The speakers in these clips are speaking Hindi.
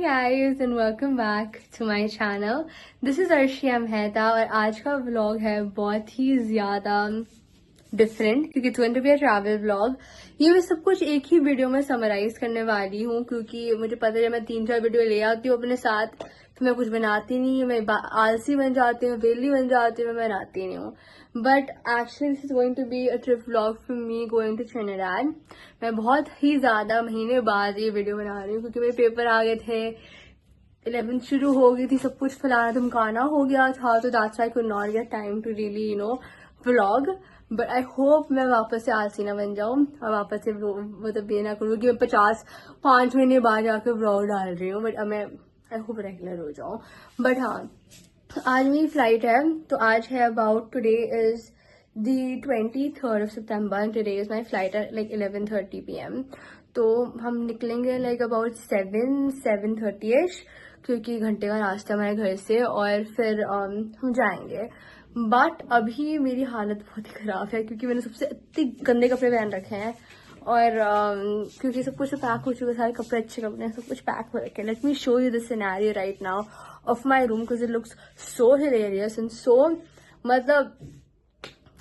guys and welcome back to my channel. This is Arshia Mehta और आज का व्लॉग है बहुत ही ज़्यादा डिफरेंट क्योंकि it's going to be a travel vlog. ये मैं सब कुछ एक ही वीडियो में समराइज करने वाली हूँ क्योंकि मुझे पता है मैं 3-4 वीडियो ले आती हूँ अपने साथ तो मैं कुछ बनाती नहीं हूँ, मैं आलसी बन जाती हूँ, वेली बन जाती हूँ, मैं बनाती नहीं हूँ। But actually this is going to be a trip vlog for me going to Trinidad. मैं बहुत ही ज़्यादा महीने बाद ये वीडियो बना रही हूँ क्योंकि मेरे पेपर आ गए थे, 11 शुरू हो गई थी, सब कुछ फलाना धमकाना हो गया था, तो that's why I could not get time to really vlog. But I hope मैं वापस से आलसी ना बन जाऊँ और वापस से मतलब ये ना करूँ कि मैं 5 महीने बाद जाकर व्लॉग डाल रही हूँ। बट अब मैं आई होप रेगुलर हो जाऊँ। बट हाँ, आज मेरी फ्लाइट है तो आज है about today is the 23rd of September and today is my flight at like 11:30 p.m. तो हम निकलेंगे like about 7-7:30ish क्योंकि घंटे का रास्ता है हमारे घर से और फिर हम जाएंगे। बट अभी मेरी हालत बहुत ही ख़राब है क्योंकि मैंने सबसे इतने गंदे कपड़े पहन रखे हैं और क्योंकि सब कुछ पैक हो चुका है, सारे कपड़े अच्छे कपड़े हैं, सब कुछ पैक हो रखे हैं। Late me show you the scenario right now of my room because it looks so hilarious and so मतलब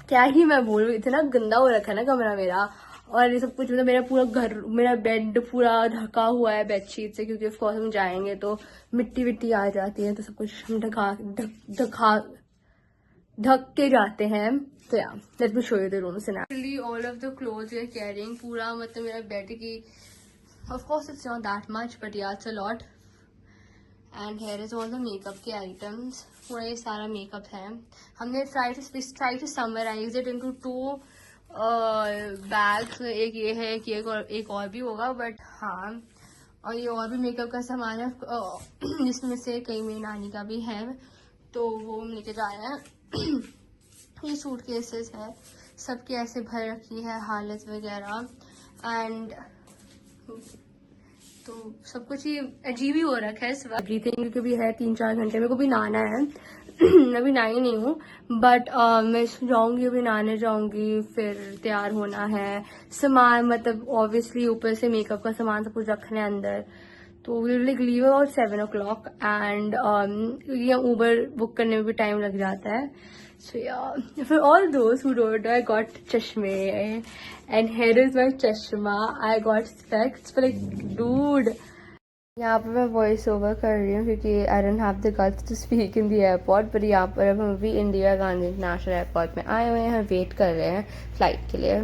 क्या ही मैं बोलूँ, इतना गंदा हो रखा है ना कमरा मेरा। और ये सब कुछ मतलब मेरा पूरा घर, मेरा बेड पूरा ढका हुआ है बेडशीट से क्योंकि ऑफकोर्स हम जाएंगे तो मिट्टी विट्टी आ जाती है तो सब कुछ हम ढक के जाते हैं। तो yeah let me show you the room scenario. All of the clothes we are carrying, पूरा मतलब मेरा बेड की of course it's not that much but yeah it's a lot. And here is all the makeup के आइटम्स, पूरा ये सारा मेकअप है। हमने try to summarise it into 2 bags, एक ये है एक और भी होगा बट हाँ। और ये और भी मेकअप का सामान है जिसमें से कई मेरी नानी का भी है तो वो हम लेके जा रहे हैं। ये सूटकेसेस है, सबके ऐसे भर रखी है हालत वगैरह एंड तो सब कुछ ही अजीब ही हो रखा है इस वक्त। ब्रीथिंग क्योंकि भी है 3-4 घंटे, मेरे को भी नहाना है मैं भी नहाई नहीं हूँ बट मैं जाऊँगी, अभी नहाने जाऊँगी, फिर तैयार होना है। सामान मतलब ऑब्वियसली ऊपर से मेकअप का सामान सब कुछ रखना है अंदर, तो we will leave about 7 o'clock and यहाँ ऊबर बुक करने में भी टाइम लग जाता है। So yeah, for all those who don't know, I got chashme and here is my chashma. I got specs for like dude. यहाँ पर मैं वॉइस ओवर कर रही हूँ क्योंकि I don't have the guts to speak in the airport, पर यहाँ पर अब हम अभी इंदिरा गांधी इंटरनेशनल एयरपोर्ट में आए हुए हैं, वेट कर रहे हैं फ्लाइट के लिए।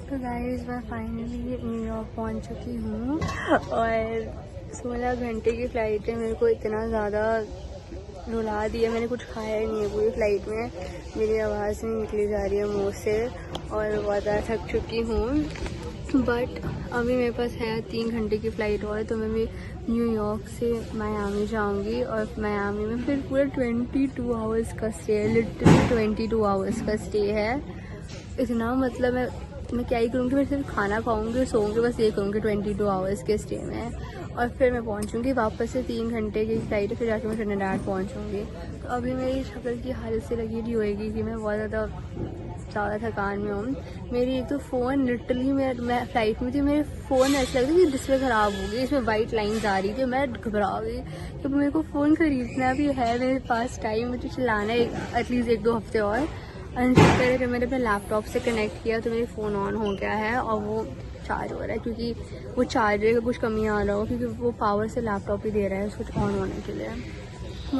तो गाइस मैं फाइनली न्यूयॉर्क पहुंच चुकी हूँ और 16 घंटे की फ़्लाइट है। मेरे को इतना ज़्यादा रुला दिया, मैंने कुछ खाया ही नहीं है पूरी फ़्लाइट में, मेरी आवाज़ नहीं निकली जा रही है मुँह से और बहुत ज़्यादा थक चुकी हूँ। बट अभी मेरे पास है 3 घंटे की फ़्लाइट और तो मैं भी न्यूयॉर्क से मायामी जाऊँगी और मायामी में फिर पूरा 22 आवर्स का स्टे है, लिटरली 22 आवर्स का स्टे है। इतना मतलब मैं क्या ही करूँगी, मैं सिर्फ खाना खाऊंगी, सोऊंगी, बस ये करूँगी 22 आवर्स के स्टे में और फिर मैं पहुँचूँगी वापस से 3 घंटे की फ्लाइट है, फिर जाके मैं ट्रिनिडाड पहुँचूँगी। तो अभी मेरी शक्ल की हालत से लगी रही होएगी कि मैं बहुत ज़्यादा थकान में हूँ। मेरी एक तो फ़ोन लिटरली मैं फ़्लाइट में थी, मेरे फ़ोन ऐसा लग रहा था कि डिस्प्ले ख़राब हो गई, इसमें वाइट लाइन्स आ रही थी, मैं घबरा गई क्योंकि मेरे को फ़ोन ख़रीदना भी है, मेरे पास टाइम मुझे चलाना है एटलीस्ट 1-2 हफ्ते और। अनशक्कर जब मैंने अपने लैपटॉप से कनेक्ट किया तो मेरे फ़ोन ऑन हो गया है और वो चार्ज हो रहा है क्योंकि वो चार्जर का कुछ कमी आ रहा हो क्योंकि वो पावर से लैपटॉप ही दे रहा है कुछ ऑन होने के लिए।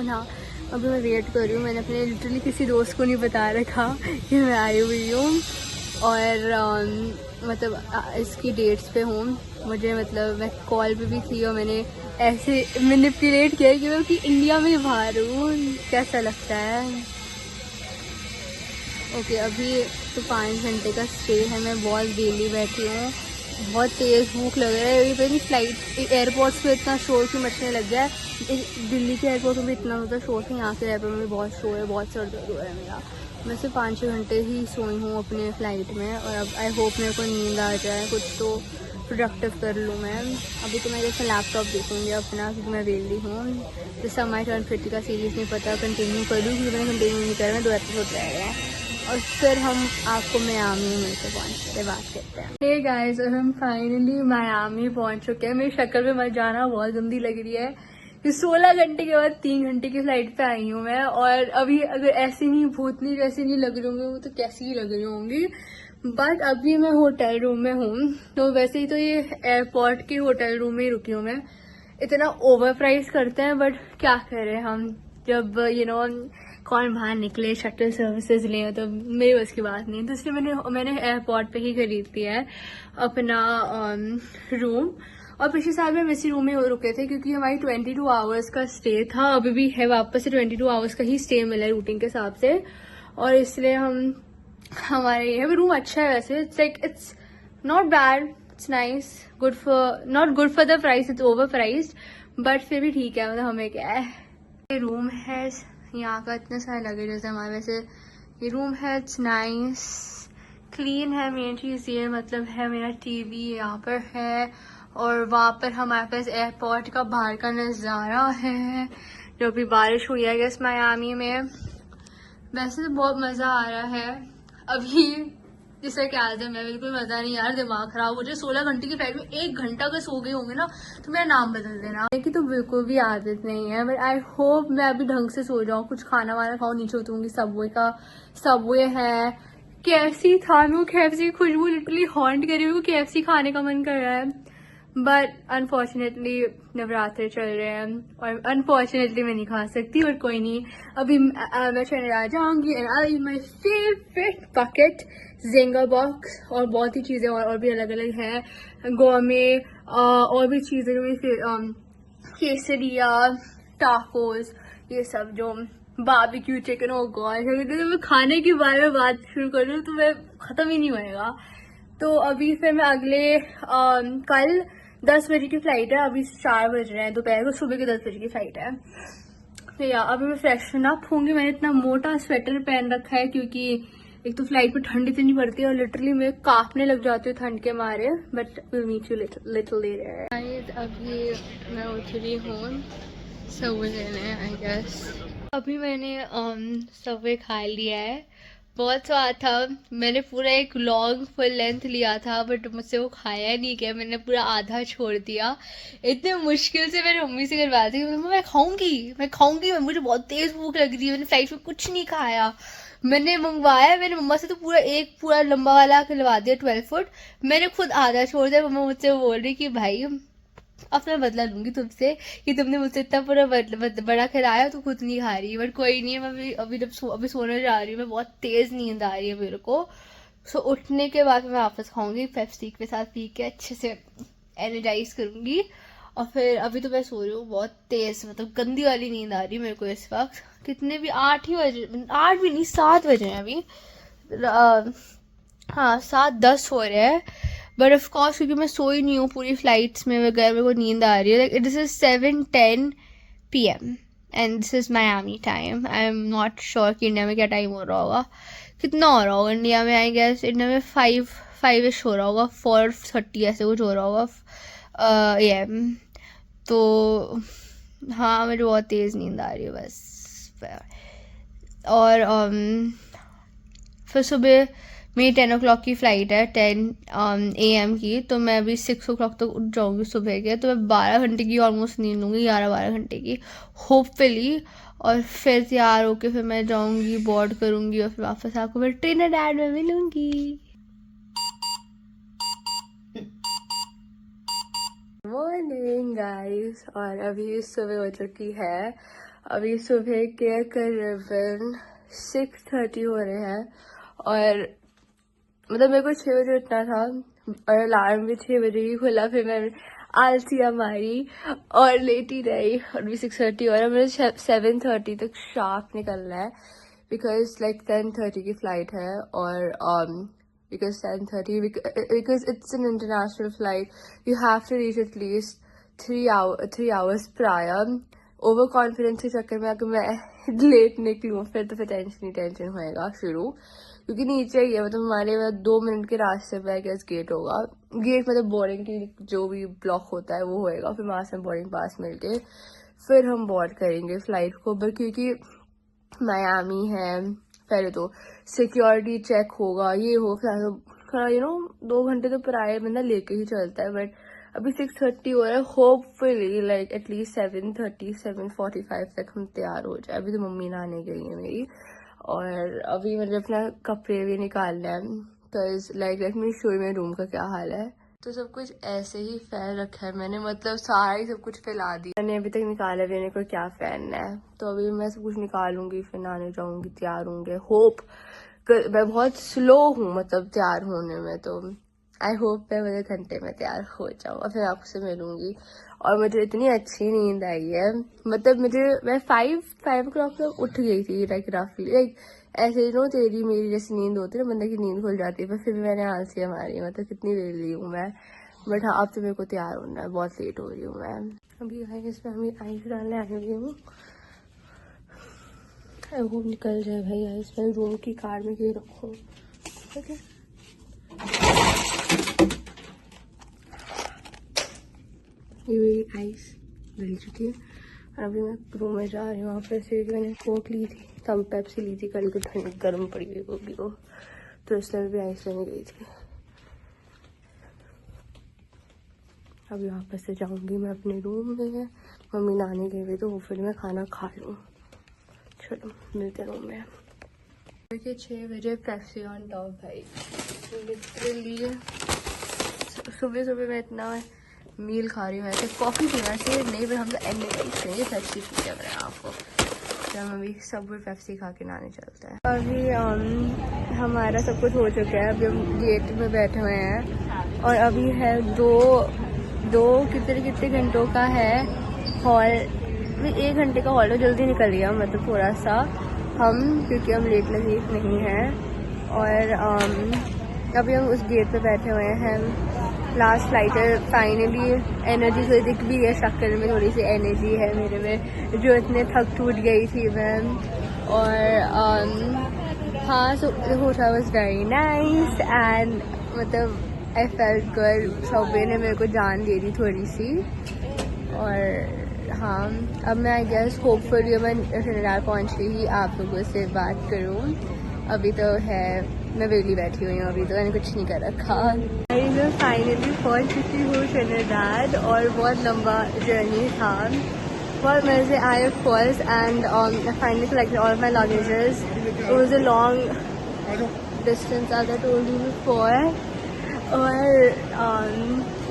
हाँ, अभी मैं वेट कर रही हूँ, मैंने अपने लिटरली किसी दोस्त को नहीं बता रखा कि मैं आई हुई हूँ और मतलब इसकी डेट्स पे हूँ। मुझे मतलब मैं कॉल पे भी थी और मैंने ऐसे मैनिपुलेट किया कि मैं कि इंडिया में बाहर हूँ, कैसा लगता है। ओके, अभी तो 5 घंटे का स्टे है, मैं बहुत डेली बैठी हूँ बहुत तेज़ भूख लग रहा है। इवन फ्लाइट एयरपोर्ट्स पे इतना शोर की मचने लग गया है। दिल्ली के एयरपोर्ट में भी इतना होता है शोर से, यहाँ के एयरपोर्ट में भी बहुत शोर है, बहुत सर दर्द हो रहा है मेरा। मैं सिर्फ 5-6 घंटे ही सोई हूँ अपने फ़्लाइट में, और अब आई होप मेरे को नींद आ जाए, कुछ तो प्रोडक्टिव कर लूँ मैं। अभी तो मैं जैसे लैपटॉप देखूँगी अपना, क्योंकि मैं वेली हूँ। जैसे माई टर्न 50 का सीरीज़ नहीं पता कंटिन्यू कर लूँ, क्योंकि मैंने कंटिन्यू नहीं कर, मैं 2 एपिसोड रह गए हैं। और फिर हम आपको मियामी में से पहुँचते बात करते हैं। हे गाइस, और हम फाइनली मियामी पहुँच चुके हैं। मेरी शक्ल पे मत जाना, बहुत गंदी लग रही है। 16 घंटे के बाद 3 घंटे की फ्लाइट पे आई हूँ मैं, और अभी अगर ऐसे नहीं भूतनी जैसे नहीं लग रही होंगी, वो तो कैसी ही लग रही होंगी। बट अभी मैं होटल रूम में हूँ, तो वैसे ही तो ये एयरपोर्ट के होटल रूम में ही रुकी हूँ मैं। इतना ओवर प्राइस करते हैं, बट क्या करें हम, जब कौन बाहर निकले शटल सर्विसेज लें, तो मेरी बस की बात नहीं। तो इसलिए मैंने एयरपोर्ट पे ही खरीद लिया है अपना रूम। और पिछले साल में इसी रूम में रुके थे, क्योंकि हमारी 22 आवर्स का स्टे था। अभी भी है, वापस से 22 आवर्स का ही स्टे मिला है रूटिंग के हिसाब से, और इसलिए हमारे ये रूम अच्छा है वैसे। It's not bad, it's nice, good for not good for the price, it's over priced, but फिर भी ठीक है, मतलब हमें क्या है। ये रूम है, यहाँ का इतने सारे लगेजेस हमारे, वैसे ये रूम है, इट्स नाइस, क्लीन है। मेन चीज़ ये मतलब है, मेरा टीवी यहाँ पर है, और वहाँ पर हमारे पास एयरपोर्ट का बाहर का नज़ारा है। जो भी बारिश हुई है गैस मियामी में, वैसे तो बहुत मज़ा आ रहा है। अभी जिससे क्या है, मैं बिल्कुल मज़ा नहीं यार, दिमाग खराब हो जाए। 16 घंटे की फ्लाइट में 1 घंटा अगर सो गए होंगे ना, तो मेरा नाम बदल देना। कि तो बिल्कुल भी आदत नहीं है, बट आई होप मैं अभी ढंग से सो जाऊँ, कुछ खाना वाना खाऊँ, नीचे उतरूंगी। सबवे है, KFC था, मेरे को KFC की खुशबू लिटरली हॉन्ट करी, मेरे को KFC खाने का मन कर रहा है। बट अनफॉर्चुनेटली नवरात्रे चल रहे हैं, और अनफॉर्चुनेटली मैं नहीं खा सकती, बट कोई नहीं। अभी मैं चले आ जाऊंगी, and I my favourite bucket Jenga box, और बहुत ही चीज़ें और भी अलग अलग हैं गोवा में, और भी चीज़ें जो केसरिया, टाकोस, ये सब जो बारबेक्यू चिकन, ओ गॉड, अगर मैं खाने के बारे में बात शुरू करूँ तो मैं ख़त्म ही नहीं होएगा। तो अभी फिर मैं अगले कल 10 बजे की फ़्लाइट है, अभी 4 बज रहे हैं दोपहर को, सुबह के 10 बजे की फ़्लाइट है। तो या अभी मैं फ्रेशन अप होंगी। मैंने इतना मोटा स्वेटर पहन रखा है, क्योंकि एक तो फ्लाइट पे ठंड इतनी पड़ती है, और लिटरली मैं कांपने लग जाती हूँ ठंड के मारे। But will meet you little later. अभी मैं उठ रही हूँ सबवे लेने, आई गेस। अभी मैंने सबवे खा लिया है, बहुत स्वाद था। मैंने पूरा एक लॉन्ग फुल लेंथ लिया था, बट मुझसे वो खाया नहीं गया, मैंने पूरा आधा छोड़ दिया। इतने मुश्किल से मैंने मम्मी से करवाया था कि मैं खाऊंगी, मुझे बहुत तेज़ भूख लग रही है। मैंने फ्लाइट में कुछ नहीं खाया, मैंने मंगवाया, मैंने मम्मा से तो पूरा लंबा वाला खिलवा दिया 12 फुट। मैंने खुद आधा छोड़ दिया। मम्मा मुझसे बोल रही कि भाई अब मैं बदला लूंगी तुमसे, कि तुमने मुझसे इतना पूरा बड़ा खिलाया, तो खुद नहीं खा रही। बट कोई नहीं है, मैं अभी सोने जा रही हूँ, मैं बहुत तेज नींद आ रही है मेरे को। सो उठने के बाद मैं वापस खाऊंगी, पेप्सी के साथ पी के अच्छे से एनर्जाइज करूंगी, और फिर अभी तो मैं सो रही हूँ बहुत तेज, मतलब गंदी वाली नींद आ रही है मेरे को इस वक्त। कितने भी 8 ही बजे, 8 भी नहीं 7 बजे हैं अभी, हाँ 7:10 हो रहे हैं। बट ऑफ कोर्स क्योंकि मैं सोई नहीं हूँ पूरी फ्लाइट्स में वगैरह, मेरे को नींद आ रही है। Like this is 7:10 PM and this is Miami time. I am not sure कि इंडिया में क्या टाइम हो रहा होगा, कितना हो रहा होगा इंडिया में। आई गेस इंडिया में 5 हो रहा होगा, 4:30 ऐसे कुछ हो रहा होगा AM। तो हाँ, मुझे बहुत तेज़ नींद आ रही है बस। और फिर सुबह मेरी 10 o'clock की फ़्लाइट है, 10 AM की, तो मैं अभी 6 o'clock तक उठ जाऊँगी सुबह के। तो मैं 12 घंटे की ऑलमोस्ट नींद लूँगी, 11-12 घंटे की होपफुली। और फिर तैयार होके फिर मैं जाऊँगी, बोर्ड करूँगी, और फिर वापस आपको फिर ट्रिनिडाड में मिलूँगी। मॉर्निंग गाइस, और अभी सुबह हो चुकी है। अभी सुबह के करीबन 6:30 हो रहे हैं, और मतलब मेरे को 6 बजे उठना था, और अलार्म भी 6 बजे ही खुला। फिर मैं आलसिया मारी और लेटी रही, और भी 6:30 हो रहा है। मुझे 7:30 तक शार्प निकलना है, बिकॉज लाइक 10:30 की फ़्लाइट है। और because 10:30 because it's an international flight. You have to reach at least 3 hours prior. Over confidence के चक्कर में अगर मैं लेट निकलूँ फिर टेंशन होएगा शुरू, क्योंकि नीचे ही है, मतलब हमारे 2 मिनट के रास्ते पे गैस गेट होगा. गेट मतलब बोर्डिंग की जो भी ब्लॉक होता है वो होएगा, फिर वहाँ से बोर्डिंग पास मिलके फिर हम बोर्ड करेंगे फ्लाइट को. बट क्योंकि मायामी है, पहले तो सिक्योरिटी चेक होगा, ये हो थोड़ा 2 घंटे तो प्राय बंदा लेके ही चलता है. बट अभी 6:30 हो रहा है. होपफुली लाइक एटलीस्ट 7:30 7:45 तक हम तैयार हो जाए. अभी तो मम्मी नहाने गई है मेरी, और अभी मुझे अपना कपड़े भी निकालना है. तो like late me show you मेरे रूम का क्या हाल है. तो सब कुछ ऐसे ही फैल रखा है मैंने, मतलब सारा ही सब कुछ फैला दिया मैंने. अभी तक निकाला भी नहीं कोई क्या फैलना है. तो अभी मैं सब कुछ निकालूंगी, फिर नहाने जाऊंगी, तैयार होंगे. होप मैं बहुत स्लो हूँ मतलब तैयार होने में, तो आई होप मैं मुझे घंटे में तैयार हो जाऊँ और फिर आपसे मिलूंगी. और मुझे इतनी अच्छी नींद आई है, मतलब मैं 5 o'clock तक उठ गई थी लाइक रफली. लाइक ऐसे तेरी मेरी जैसी नींद होती है ना, बंदे की नींद खुल जाती है. पर फिर भी मैंने आलसी मारी, मतलब कितनी देर ली हूँ मैं. बट हाँ, अब तो मेरे को तैयार होना है, बहुत लेट हो रही हूँ मैं. अभी इसमें हमें आइस डालने आई हुई हूँ. वो निकल जाए भाई आइस. मैं रूम की कार में क्यों रखूँ. ओके, ये मेरी आइस डल चुकी है. और अभी मैं रूम में जा रही हूँ. वहाँ पर से मैंने कोक ली थी, तब पेप्सी ली थी, कल को ठंड गर्म पड़ी हुई होगी वो, तो इसलिए भी आइस लेने गई थी. अभी वापस से जाऊँगी मैं अपने रूम में. मम्मी नहाने गई हुई, तो फिर मैं खाना खा लूँ. चलो मिलते रूम में. 6 बजे पेप्सी ऑन टॉप भाई. लिटरली सुबह मैं इतना मील खा रही हूँ. ऐसे कॉफ़ी पीना चाहिए नहीं, पर हम तो एनर्जी चाहिए पेप्सी पी के अपने आप को. जब अभी सब पेप्सी खा के नहाने चलता है. अभी हमारा सब कुछ हो चुका है. अभी हम गेट में बैठे हुए हैं, और अभी है दो कितने घंटों का है हॉल. 1 घंटे का हॉल. जल्दी निकल गया मतलब थोड़ा सा हम, क्योंकि हम लेट नहीं हैं. और अभी हम उस गेट पे बैठे हुए हैं. लास्ट फ्लाइट है फाइनली. एनर्जी थोड़ी दिख भी है शक्ल में, थोड़ी सी एनर्जी है मेरे में, जो इतने थक टूट गई थी मैं. और हाँ, so the hotel was very nice and मतलब आई फेल्ट गुड. सबवे ने मेरे को जान दे दी थोड़ी सी. और हाँ, अब मैं आई गेस होपफुली मैं ट्रिनिडाद पहुँच के ही आप लोगों से बात करूँ. अभी तो है मैं वेली बैठी हुई हूँ, अभी तो मैंने कुछ नहीं कर रखा. मैं फाइनली पहुँच चुकी हूँ ट्रिनिडाद, और बहुत लंबा जर्नी था. बहुत मज़े आए of course. And I finally collected all of my luggages. It was a long distance as I told you before. और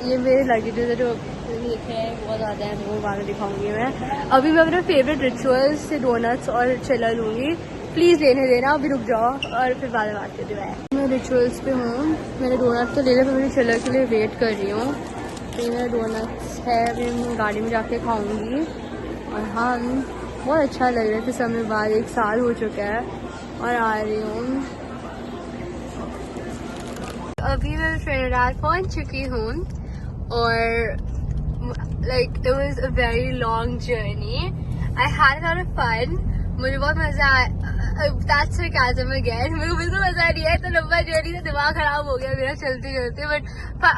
ये मेरे लगेजेस है जो लिखे हैं बहुत ज़्यादा है, वो बाद में दिखाऊंगी मैं. अभी मैं अपने फेवरेट रिचुअल्स से डोनट्स और चिल्ला लूँगी. प्लीज़ लेने देना, अभी रुक जाओ और फिर बाद में बात करती हूँ. मैं रिचुअल्स पे हूँ. मैंने डोनट्स तो ले लिया, पर मेरी चिल्ला के लिए वेट कर रही हूँ. तो मेरा डोनट्स है, अभी मैं गाड़ी में जाके खाऊँगी. और हाँ, बहुत अच्छा लग रहा है फिर समय बाद. 1 साल हो चुका है और आ रही हूँ. अभी मैं ट्रिनिडाद पहुँच चुकी हूँ, और like it was a very long journey. I had a lot of fun. मुझे बहुत मजा आया. That's sarcasm again. मेरे को बिल्कुल मजा नहीं आया. तो लंबा जर्नी से दिमाग खराब हो गया मेरा चलते चलते. बट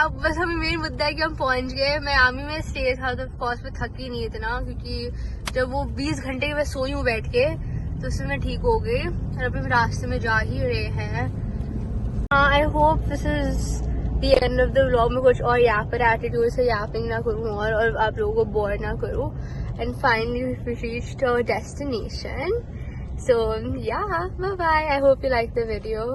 अब बस हमें मेन मुद्दा है कि हम पहुंच गए. मायामी में स्टे था, तो ऑफकोर्स मैं थकी नहीं इतना, क्योंकि जब वो 20 घंटे की मैं सोई हूँ बैठ के, तो उससे मैं ठीक हो गई. और अभी हम रास्ते में जा ही रहे हैं. I hope this is the end of the vlog. में कुछ और यापर एटीट्यूड से यापिंग ना करूँ और आप लोगों को बोर ना करूँ. And finally we reached our destination. So yeah, bye bye. I hope you liked the video.